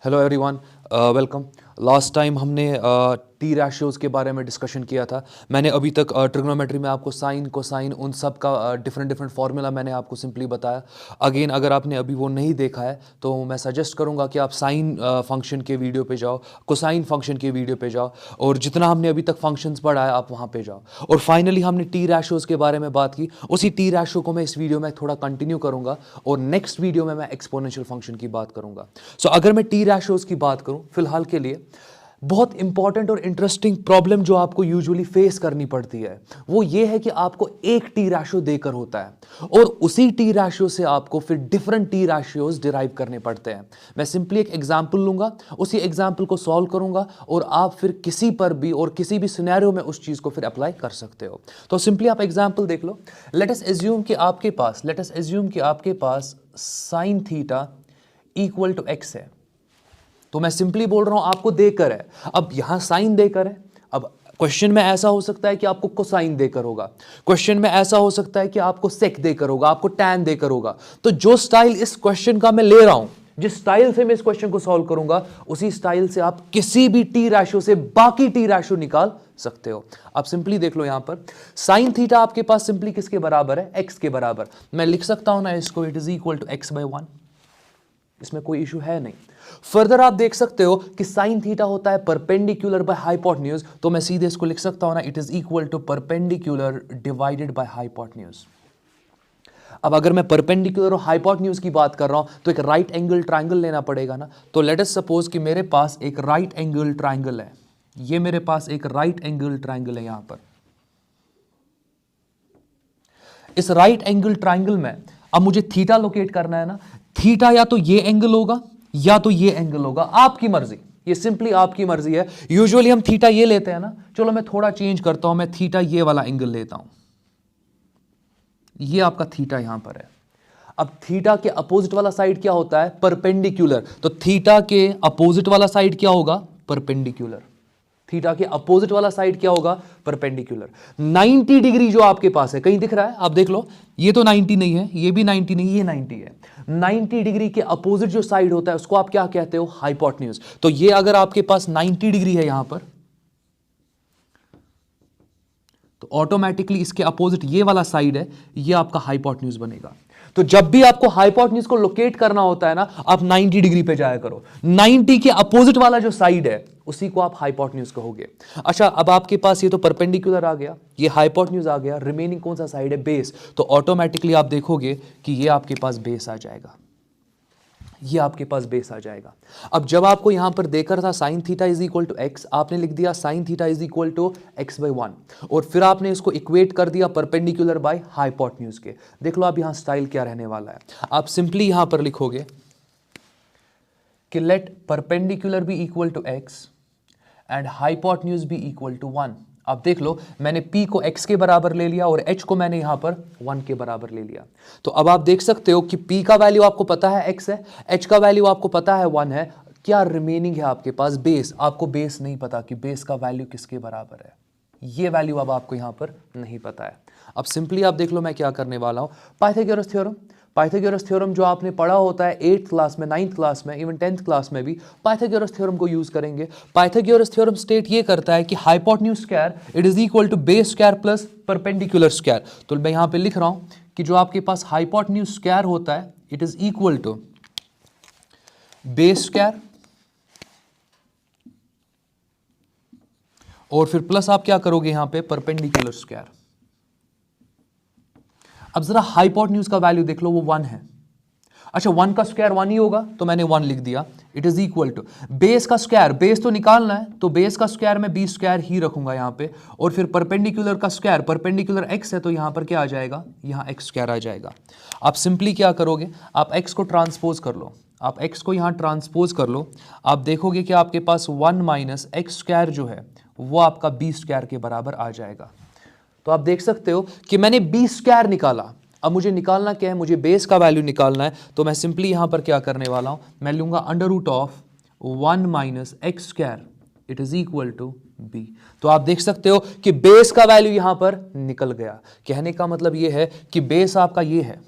Hello everyone, welcome. Last time हमने T रैशियोज के बारे में डिस्कशन किया था। मैंने अभी तक ट्रिग्नोमेट्री में आपको साइन कोसाइन उन सब का डिफरेंट डिफरेंट फार्मूला मैंने आपको सिंपली बताया। अगेन अगर आपने अभी वो नहीं देखा है तो मैं सजेस्ट करूंगा कि आप साइन फंक्शन के वीडियो पे जाओ, कोसाइन फंक्शन के वीडियो पे जाओ, और जितना हमने अभी तक फंक्शंस पढ़ा है आप वहाँ पे जाओ। और फाइनली हमने टी रैशियोज के बारे में बात की। उसी टी रैशियो को मैं इस वीडियो में थोड़ा कंटिन्यू करूंगा और नेक्स्ट वीडियो में मैं एक्सपोनेंशियल फंक्शन की बात करूंगा। सो अगर मैं टी रैशियोज की बात करूं फिलहाल के लिए, बहुत इंपॉर्टेंट और इंटरेस्टिंग प्रॉब्लम जो आपको यूजुअली फेस करनी पड़ती है वो ये है कि आपको एक टी रैशियो देकर होता है और उसी टी रैशियो से आपको फिर डिफरेंट टी रैशियोज डिराइव करने पड़ते हैं। मैं सिंपली एक एग्जांपल लूंगा, उसी एग्जांपल को सॉल्व करूंगा और आप फिर किसी पर भी और किसी भी सिनेरियो में उस चीज को फिर अप्लाई कर सकते हो। तो सिंपली आप एग्जांपल देख लो। लेट अस एज्यूम कि आपके पास sine theta equal to X है। तो मैं सिंपली बोल रहा हूं आपको देकर है। अब यहां साइन देकर है। अब क्वेश्चन में ऐसा हो सकता है कि आपको कोसाइन देकर होगा, क्वेश्चन में ऐसा हो सकता है कि आपको सेक देकर होगा, आपको टैन देकर होगा। तो जो स्टाइल इस क्वेश्चन का मैं ले रहा हूं, जिस स्टाइल से मैं इस क्वेश्चन को सॉल्व करूंगा, उसी स्टाइल से आप किसी भी टी रैशियो से बाकी टी रैशियो निकाल सकते हो। आप सिंपली देख लो यहां पर साइन थीटा आपके पास सिंपली किसके बराबर है? एक्स के बराबर। मैं लिख सकता हूं ना इसको, it is equal to x by 1। इसमें कोई इशू है नहीं। फर्दर आप देख सकते हो कि साइन थीटा होता है परपेंडिकुलर बाय हाइपोटेन्यूज। तो मैं सीधे इसको लिख सकता हूं ना, it is equal to perpendicular divided by hypotenuse. अब अगर मैं परपेंडिकुलर और हाइपोटेन्यूज की बात कर रहा हूं तो एक राइट एंगल ट्रायंगल लेना पड़ेगा ना। तो लेट अस सपोज कि मेरे पास एक राइट एंगल ट्रायंगल है। ये मेरे पास एक राइट एंगल ट्रायंगल है। यहां पर इस राइट एंगल ट्रायंगल में अब मुझे थीटा लोकेट करना है ना। थीटा या तो ये एंगल होगा या तो ये एंगल होगा, आपकी मर्जी। ये सिंपली आपकी मर्जी है। यूजुअली हम थीटा ये लेते हैं ना, चलो मैं थोड़ा चेंज करता हूं, मैं थीटा ये वाला एंगल लेता हूं। ये आपका थीटा यहां पर है। अब थीटा के अपोजिट वाला साइड क्या होता है? परपेंडिकुलर। तो थीटा के अपोजिट वाला साइड क्या होगा? परपेंडिकुलर। थीटा के अपोजिट वाला साइड क्या होगा? परपेंडिकुलर। 90 डिग्री जो आपके पास है, कहीं दिख रहा है? आप देख लो, ये तो 90 नहीं है, ये भी 90 नहीं, ये 90 है। 90 डिग्री के अपोजिट जो साइड होता है उसको आप क्या कहते हो? हाइपोटेन्यूज। तो ये अगर आपके पास 90 डिग्री है यहां पर, तो ऑटोमेटिकली इसके अपोजिट ये वाला साइड है, ये आपका हाइपोटेन्यूज बनेगा। तो जब भी आपको हाइपोटेन्यूज को लोकेट करना होता है ना, आप 90 डिग्री पे जाया करो। 90 के अपोजिट वाला जो साइड है उसी को आप हाइपोटेन्यूज कहोगे। अच्छा, अब आपके पास ये तो परपेंडिकुलर आ गया, ये हाइपोटेन्यूज आ गया, रिमेनिंग कौन सा साइड है? बेस। तो ऑटोमेटिकली आप देखोगे कि ये आपके पास बेस आ जाएगा, ये आपके पास बेस आ जाएगा। अब जब आपको यहां पर देकर था sine theta is equal to x, आपने लिख दिया sine theta is equal to x by 1 और फिर आपने इसको इक्वेट कर दिया परपेंडिकुलर बाय हाइपोटेन्यूज के। देख लो अब यहां स्टाइल क्या रहने वाला है। आप सिंपली यहां पर लिखोगे कि let perpendicular be equal to x and hypotenuse be equal to 1। अब देख लो, मैंने p को x के बराबर ले लिया और h को मैंने यहां पर 1 के बराबर ले लिया। तो अब आप देख सकते हो कि p का वैल्यू आपको पता है x है, h का वैल्यू आपको पता है 1 है। क्या रिमेनिंग है आपके पास? बेस। आपको बेस नहीं पता कि बेस का वैल्यू किसके बराबर है। ये वैल्यू अब आपको यहां पर नहीं पता है। अब सिंपली आप देख लो मैं क्या करने वाला हूं। पाइथागोरस थ्योरम, पाइथागोरस थ्योरम जो आपने पढ़ा होता है 8th क्लास में, 9th क्लास में, इवन 10th क्लास में भी पाइथागोरस थ्योरम को यूज करेंगे। पाइथागोरस थ्योरम स्टेट ये करता है कि hypotenuse square it is equal to base square plus perpendicular square. तो मैं यहां पे लिख रहा हूं कि जो आपके पास हाइपोटेन्यूज स्क्वायर होता है it is equal to base square और फिर प्लस आप क्या करोगे यहां पे? Perpendicular square. अब जरा हाइपोटेन्यूज का वैल्यू देख लो, वो 1 है। अच्छा, 1 का स्क्वायर 1 ही होगा तो मैंने 1 लिख दिया। It is equal to base का स्क्वायर, बेस तो निकालना है तो बेस का स्क्वायर मैं बी स्क्वायर ही रखूंगा यहां पे, और फिर परपेंडिकुलर का स्क्वायर, परपेंडिकुलर x है तो यहां पर क्या आ जाएगा? यहां x स्क्वायर आ जाएगा। आप सिंपली क्या करोगे? आप x को ट्रांसपोज कर लो, आप x को यहां ट्रांसपोज कर लो। आप देखोगे कि आपके पास 1 माइनस एक्स स्क्वायर जो है वो आपका बी स्क्वायर के बराबर आ जाएगा। तो आप देख सकते हो कि मैंने बी स्क्वायर निकाला। अब मुझे निकालना क्या है? मुझे बेस का वैल्यू निकालना है। तो मैं सिंपली यहां पर क्या करने वाला हूं, मैं लूंगा under root of 1 minus x square it is equal to b. तो आप देख सकते हो कि बेस का वैल्यू यहां पर निकल गया। कहने का मतलब यह है कि बेस आपका ये है,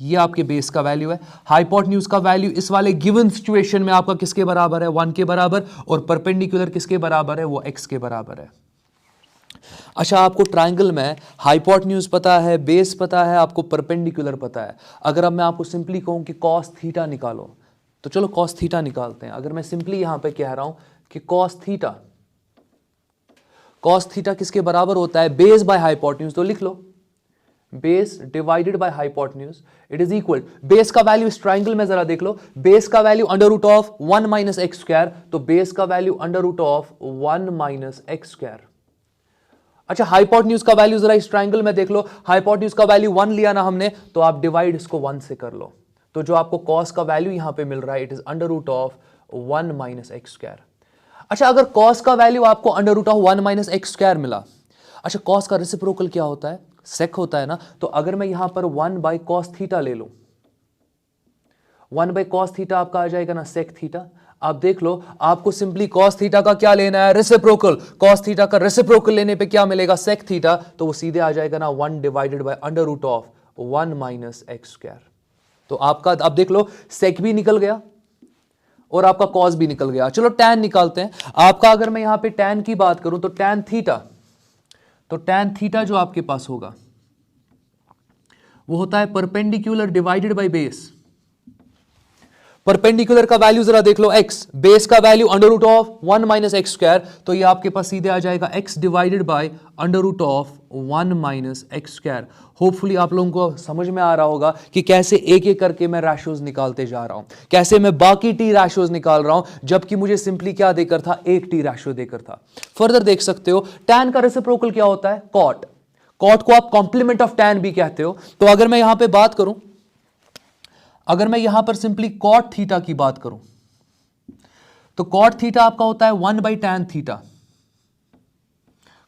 ये आपके बेस का वैल्यू है। हाइपोटेन्यूज का वैल्यू इस वाले गिवन सिचुएशन में आपका किसके बराबर है, 1 के बराबर, और परपेंडिकुलर किसके बराबर है, वो x के बराबर है। अच्छा, आपको ट्रायंगल में हाइपोटेन्यूज पता है, बेस पता है, आपको परपेंडिकुलर पता है। अगर अब मैं आपको सिंपली कहूं कि cos थीटा निकालो, तो चलो cos थीटा निकालते हैं। अगर मैं सिंपली यहां पे कह रहा हूं कि cos थीटा किसके बराबर होता है, बेस बाय हाइपोटेन्यूज, तो लिख लो base divided by hypotenuse, it is equal, base का वैल्यू इस ट्रायंगल में जरा देख लो, बेस का value under root of 1 minus x square, तो बेस का value under root of 1 minus x square. अच्छा, हाइपोटेन्यूज का वैल्यू जरा इस ट्रायंगल में देख लो, हाइपोटेन्यूज का वैल्यू 1 लिया ना हमने, तो आप डिवाइड इसको 1 से कर लो, तो जो आपको कॉस का वैल्यू यहां पे मिल रहा है, it is under root of 1 minus x square. अच्छा, अगर कॉस का वैल्यू आपको under root of 1 minus x square मिला, अच्छा कॉस का रेसिप्रोकल क्या होता है, सेक होता है ना, तो अगर मैं यहां पर 1 बाई कॉस थीटा ले लूं, 1 बाई कॉस थीटा आपका आ जाएगा ना सेक थीटा। आप देख लो, आपको सिंपली कॉस थीटा का क्या लेना है, रेसिप्रोकल, कॉस थीटा का रेसिप्रोकल लेने पे क्या मिलेगा, सेक थीटा, तो वो सीधे आ जाएगा ना 1 divided by under root of 1 minus x square. तो आपका अब देख लो, सेक भी निकल गया और आपका कॉस भी निकल गया। चलो टैन निकालते हैं। आपका अगर मैं यहां पे टैन की बात करूं, तो टैन थीटा जो आपके पास होगा वो होता है perpendicular divided by base. Perpendicular का वैल्यू जरा देख लो x, बेस का value under root of 1 minus x square, तो ये आपके पास सीधे आ जाएगा x divided by under root of 1 minus x square. Hopefully आप लोगों को समझ में आ रहा होगा कि कैसे एक एक करके मैं रैशोज निकालते जा रहा हूं, कैसे मैं बाकी टी रैशोज निकाल रहा हूं, जबकि मुझे सिंपली क्या देकर था, एक टी रैशो देकर था। फर्दर देख सकते हो, टैन का रेसिप्रोकल क्या होता है, कॉट को आप कॉम्प्लीमेंट ऑफ टैन भी कहते हो। तो अगर मैं यहां पे बात करूं, अगर मैं यहां पर सिंपली कॉट थीटा की बात करूं, तो कॉट थीटा आपका होता है 1 by tan theta.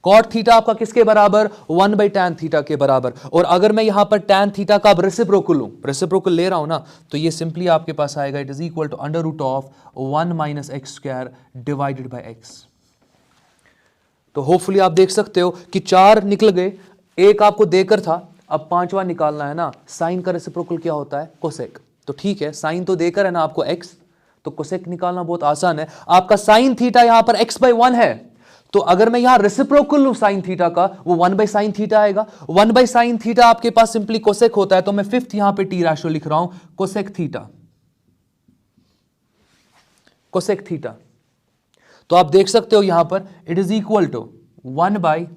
Cot theta आपका किसके बराबर, 1 बाई टैन थीटा के बराबर। और अगर मैं यहां पर टैन थीटा का रेसिप्रोकल लूं, रेसिप्रोकल ले रहा हूं ना, तो ये सिंपली आपके पास आएगा, it is equal to under root of 1 minus x square divided by x. तो होपफुली आप देख सकते हो कि 4 निकल गए, एक आपको देकर था, अब 5वां निकालना है ना। साइन का रेसिप्रोकल क्या होता है, कोसेक। तो ठीक है, साइन तो देकर है ना आपको x, तो कोसेक निकालना बहुत आसान है। आपका साइन थीटा यहां पर x बाई 1 है, तो अगर मैं यहां रेसिप्रोकल लूं साइन थीटा का, वो 1 बाई साइन थीटा आएगा। 1 बाई साइन थीटा आपके पास सिंपली कोसेक होता है, तो मैं 5th यहां पे टी रैशो लिख रहा हूं, कोसेक थीटा। तो आप देख सकते हो यहां पर it is equal to 1 by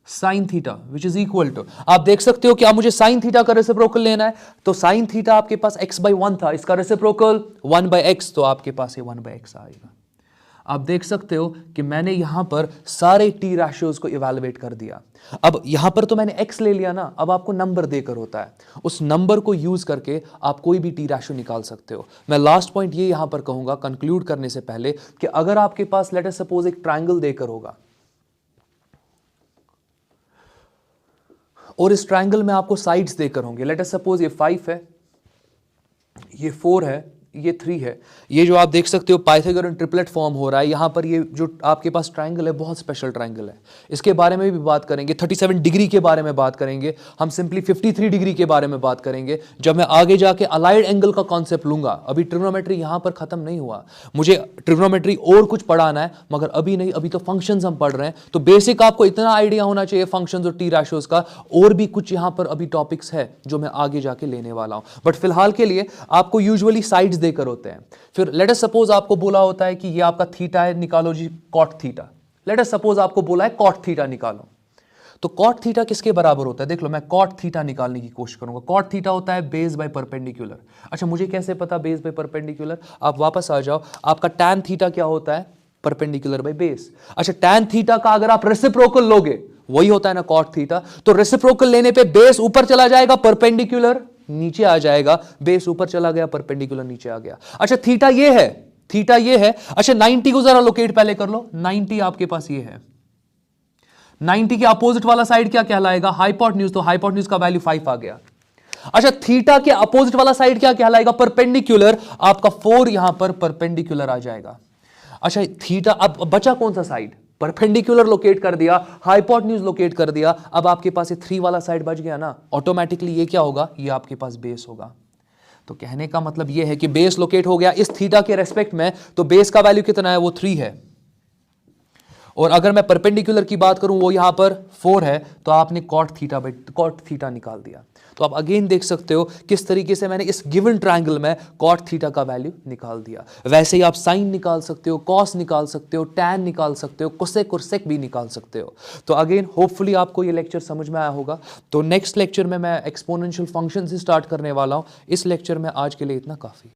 sine theta, which is equal to, आप देख सकते हो कि आप मुझे साइन थीटा का रेसिप्रोकल लेना है, तो साइन थीटा आपके पास x बाई 1 था, इसका रेसिप्रोकल 1 बाई एक्स, तो आपके पास ये 1 बाई एक्स आएगा। आप देख सकते हो कि मैंने यहां पर सारे टी रैशियोज को इवैल्यूएट कर दिया। अब यहां पर तो मैंने x ले लिया ना, अब आपको नंबर देकर होता है, उस नंबर को यूज करके आप कोई भी टी रैशियो निकाल सकते हो। मैं लास्ट पॉइंट ये यहां पर कहूंगा कंक्लूड करने से पहले, कि अगर आपके पास लेट अस सपोज एक ट्रायंगल देकर होगा, और इस ट्रायंगल में आपको साइड्स देकर होंगे, लेट अस सपोज ये 5 है, ये 4 है, ये 3 है। ये जो आप देख सकते हो पाइथागोरन ट्रिपलेट फॉर्म हो रहा है यहाँ पर। ये जो आपके पास ट्रायंगल है बहुत स्पेशल ट्रायंगल है, इसके बारे में भी बात करेंगे। 37 डिग्री के बारे में बात करेंगे हम, सिंपली 53 डिग्री के बारे में बात करेंगे जब मैं आगे जाके अलाइड एंगल का कॉन्सेप्ट लूंगा। अभी ट्रिग्नोमेट्री यहाँ पर खत्म नहीं हुआ, मुझे ट्रिग्नोमेट्री और कुछ पढ़ाना है, मगर अभी नहीं, अभी तो फंक्शंस हम पढ़ रहे हैं। तो बेसिक आपको इतना आइडिया होना चाहिए फंक्शंस और टी रैशियोज का, और भी कुछ यहाँ पर अभी टॉपिक्स है जो मैं आगे जाके लेने वाला हूँ। बट फिलहाल के लिए आपको यूजुअली साइड्स देकर होते हैं। फिर लेट अस सपोज आपको बोला होता है कि ये आपका थीटा है, निकालो जी cot theta. Let us suppose आपको बोला है कॉट थीटा निकालो, तो कॉट थीटा किसके बराबर होता है, देख लो मैं कॉट थीटा निकालने की कोशिश करूंगा। कॉट थीटा होता है बेस बाय परपेंडिकुलर। अच्छा, मुझे कैसे पता बेस बाय परपेंडिकुलर, आप वापस आ जाओ, आपका टैन थीटा क्या होता है, परपेंडिकुलर बाय बेस। अच्छा, टैन थीटा का अगर आप रेसिप्रोकल लोगे, वही होता है ना कॉट थीटा, तो रेसिप्रोकल लेने पे बेस ऊपर चला जाएगा, परपेंडिकुलर नीचे आ जाएगा, बेस ऊपर चला गया, परपेंडिकुलर नीचे आ गया। अच्छा, थीटा ये है, थीटा ये है। अच्छा, 90 को जरा लोकेट पहले कर लो, 90 आपके पास ये है, 90 के अपोजिट वाला साइड क्या कहलाएगा, हाइपोटेन्यूज, तो हाइपोटेन्यूज का वैल्यू 5 आ गया। अच्छा, थीटा के अपोजिट वाला साइड क्या कहलाएगा, परपेंडिकुलर, आपका 4 यहां पर परपेंडिकुलर आ जाएगा। अच्छा, थीटा, अब बचा कौन सा साइड, परपेंडिकुलर लोकेट कर दिया, हाइपोटेन्यूज लोकेट कर दिया, अब आपके पास ये 3 वाला साइड बच गया ना, ऑटोमेटिकली ये क्या होगा, ये आपके पास बेस होगा। तो कहने का मतलब ये है कि बेस लोकेट हो गया इस थीटा के रेस्पेक्ट में, तो बेस का वैल्यू कितना है, वो 3 है। और अगर मैं परपेंडिकुलर की बात करूं वो यहां पर 4 है, तो आपने कॉट थीटा निकाल दिया। तो आप अगेन देख सकते हो किस तरीके से मैंने इस गिवन ट्रायंगल में कॉट थीटा का वैल्यू निकाल दिया। वैसे ही आप साइन निकाल सकते हो, कॉस निकाल सकते हो, टैन निकाल सकते हो, कोसेक और सेक भी निकाल सकते हो। तो अगेन होपफुली आपको ये लेक्चर समझ में आया होगा। तो नेक्स्ट लेक्चर में मैं एक्सपोनेंशियल फंक्शन से स्टार्ट करने वाला हूं। इस लेक्चर में आज के लिए इतना काफी।